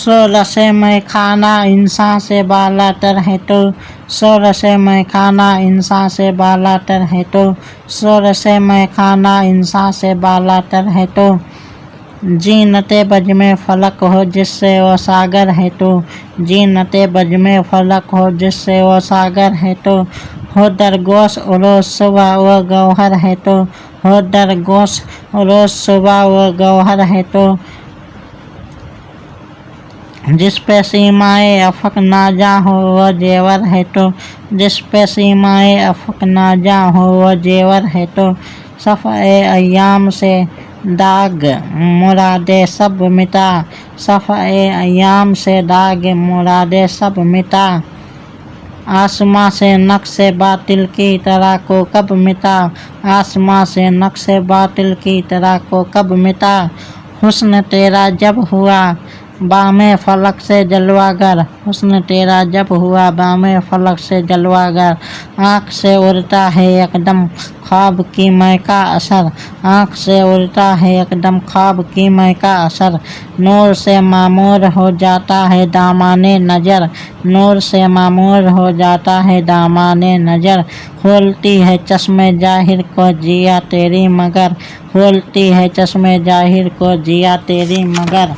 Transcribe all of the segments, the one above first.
सो रसे में खाना इंसान से बाला तर है तो, सो रसे में खाना इंसान से बाला तर है तो, सो रसे में खाना इंसान से बाला तर है तो, जीनते बज में फलक हो जिससे वो सागर है तो, जीनते बज में फलक हो जिससे वो सागर है तो, हो दरगोश रोज सुबह वो गौहर है तो, हो दरगोश रोज सुबह वो गौहर है तो, जिस पे सीमाएँ अफक ना जा हो वह जेवर है तो, जिस पे सीमाएँ अफक ना जा हो वह जेवर है तो, सफ़े अय्याम से दाग मुरादे सब मिटा, सफ़े अय्याम से दाग मुरादे सब मिटा, आसमां से नक्शे बातिल की तरह को कब मिटा, आसमां से नक्शे बातिल की तरह को कब मिटा, हुस्न तेरा जब हुआ बामे फलक से जलवागर, हुस्न तेरा जब हुआ बामे फलक से जलवागर, आँख से उड़ता है एकदम ख्वाब की मैं का असर, आँख से उड़ता है एकदम ख्वाब की मैं का असर, नूर से मामूर हो जाता है दामाने नज़र, नूर से मामूर हो जाता है दामाने नज़र, खोलती है चश्मे जाहिर को जिया तेरी मगर, खोलती है चश्मे जाहिर को जिया तेरी मगर,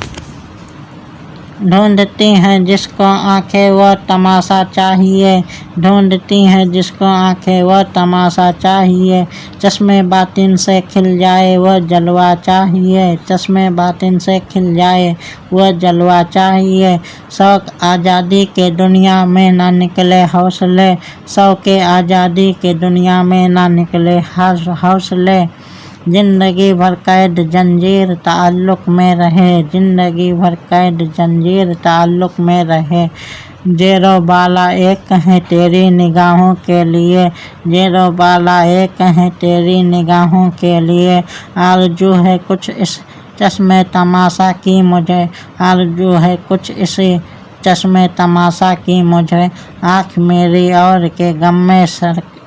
ढूंढती हैं जिसको आंखें वो तमाशा चाहिए, ढूंढती हैं जिसको आंखें वो तमाशा चाहिए, चश्मे बातिन से खिल जाए वो जलवा चाहिए, चश्मे बातिन से खिल जाए वो जलवा चाहिए, शौक़ आज़ादी के दुनिया में ना निकले हौसले, शौक़ आज़ादी के दुनिया में ना निकले हौसले, ज़िंदगी भर कैद जंजीर ताल्लुक़ में रहे, ज़िंदगी भर कैद जंजीर ताल्लुक़ में रहे, जेरो बाला एक है तेरी निगाहों के लिए, जेरो बाला एक है तेरी निगाहों के लिए, आरज़ू है कुछ इस चश्मे तमाशा की मुझे, आरज़ू है कुछ इसी चश्मे तमाशा की मुझे, आँख मेरी और के गम में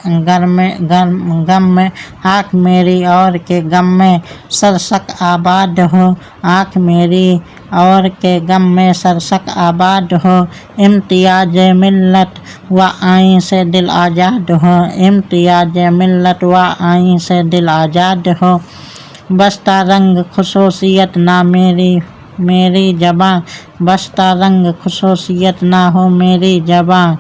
गम में आँख मेरी और के गम में सरसक आबाद हो, आँख मेरी और के गम में सरसक आबाद हो, इम्तियाज मिल्लत व आइन से दिल आज़ाद हो, इम्तियाज मिल्लत व आइन से दिल आज़ाद हो, बस्ता रंग खुसूसियत ना मेरी ज़बां, बस्ता रंग खुसूसियत ना हो मेरी ज़बां,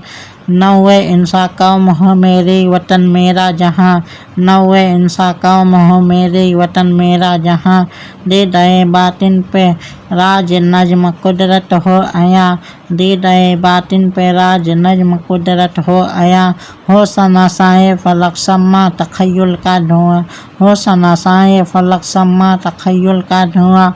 नौवे इंसा कौम हो मेरी वतन मेरा जहाँ, नौवे इंसा कौम हो मेरी वतन मेरा जहाँ, दीदाए बातिन पे राज नज्म कुदरत हो आया, दीदाए बातिन पे राज नज्म कुदरत हो आया, हो सनासाए फलक सम्मा तखय्युल का धुआं, हो सनासाए फलक सम्मा तखय्युल का धुआं,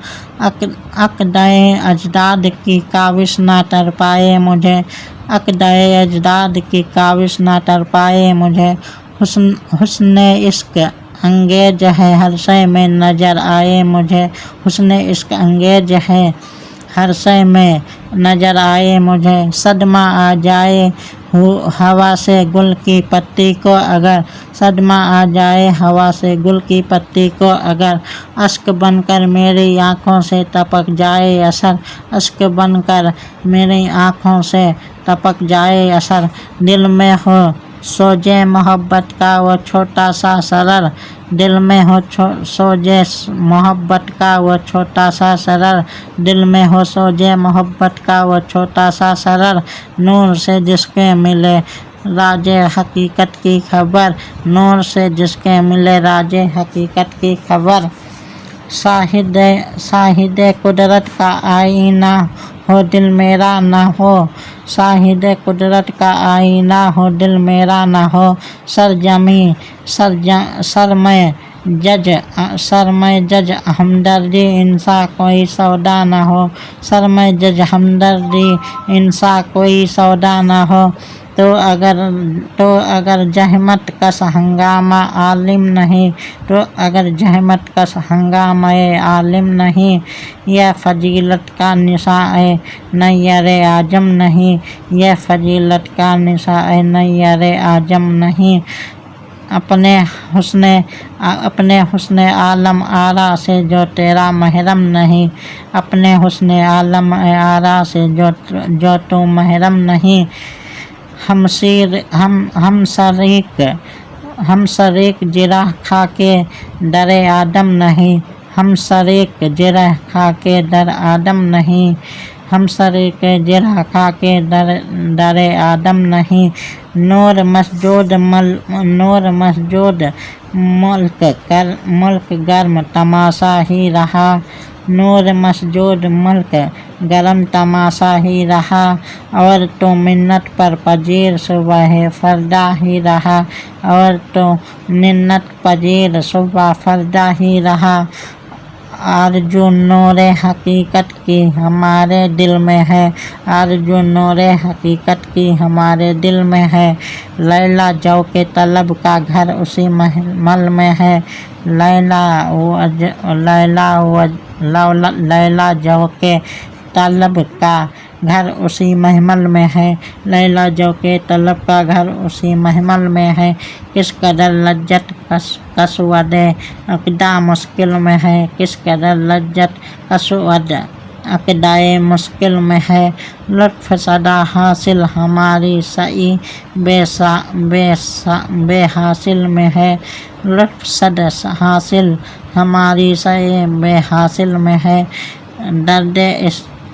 अक़दाए अजदाद की काविश ना तर पाए मुझे, अक़दाए अजदाद की काविश ना तर पाए मुझे, हुस्न इश्क अंगेज है हर शय में नज़र आए मुझे, हुस्न इश्क अंगेज है हर शय में नज़र आए मुझे, सदमा आ जाए हवा से गुल की पत्ती को अगर, सदमा आ जाए हवा से गुल की पत्ती को अगर, अश्क बनकर मेरी आँखों से टपक जाए असर, अश्क बनकर मेरी आँखों से टपक जाए असर, दिल में हो सोजे मोहब्बत का वो छोटा सा सरर, दिल में हो सोजे मोहब्बत का वो छोटा सा सरर, दिल में हो सोजे मोहब्बत का वो छोटा सा सरर, नूर से जिसके मिले राजे हकीकत की खबर, नूर से जिसके मिले राजे हकीकत की खबर, शाहिद कुदरत का आईना हो दिल मेरा ना हो, शाहिद कुदरत का आईना हो दिल मेरा ना हो, सर में जज हमदर्दी इंसा कोई सौदा ना हो, सर में जज हमदर्दी इंसा कोई सौदा ना हो, तो अगर जहमत कस हंगामा आलिम नहीं, तो अगर जहमत कस हंगामा आलिम नहीं, यह फजीलत का निशाए नैयर आजम नहीं, यह फजीलत का निशाए नैयर आजम नहीं, अपने हुस्ने आलम आरा से जो तेरा महरम नहीं, अपने हुस्ने आलम आरा से जो तू महरम नहीं। हम शरीक जिरह खा के डरे आदम नहीं, हम शरीक जिरह खा के डर आदम नहीं, हम शरीक जिरह खा के डरे आदम नहीं। नूर मसजूद मुल्क गर्म तमाशा ही रहा, नूर मसजूद मुल्क गरम तमाशा ही रहा। और तो मिन्नत पर पजीर सुबह फरदा ही रहा, और तो मिन्नत पजीर सुबह फरदा ही रहा। आरज़ू नूरे हकीकत की हमारे दिल में है, आरज़ू नूरे हकीकत की हमारे दिल में है। लैला जौ के तलब का घर उसी महल में है, लैला जौ के तलब का घर उसी महमल में है, लैला जो के तलब का घर उसी महमल में है। किस कदर लज्जत कसवद अक़दा मुश्किल में है, किस कदर लज्जत कसवद अक़दाए मुश्किल में है। लुत्फ़ सदा हासिल हमारी सई बेहासिल में है, लुत्फ़ सदा हासिल हमारी सई बेहासिल में है।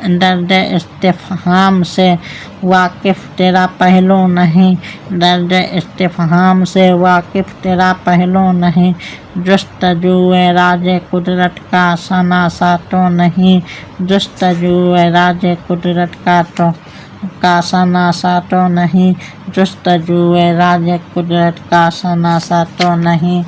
दर्द इस्तिफ़हाम से वाकिफ़ तेरा पहलू नहीं, दर्द इस्तिफ़हाम से वाकिफ़ तेरा पहलू नहीं। जुस्तजूए राज़े कुदरत का शनासा तो नहीं, जुस्तजूए राज़े कुदरत का शनासा तो नहीं, जुस्तजूए राज़े कुदरत का शनासा तो नहीं।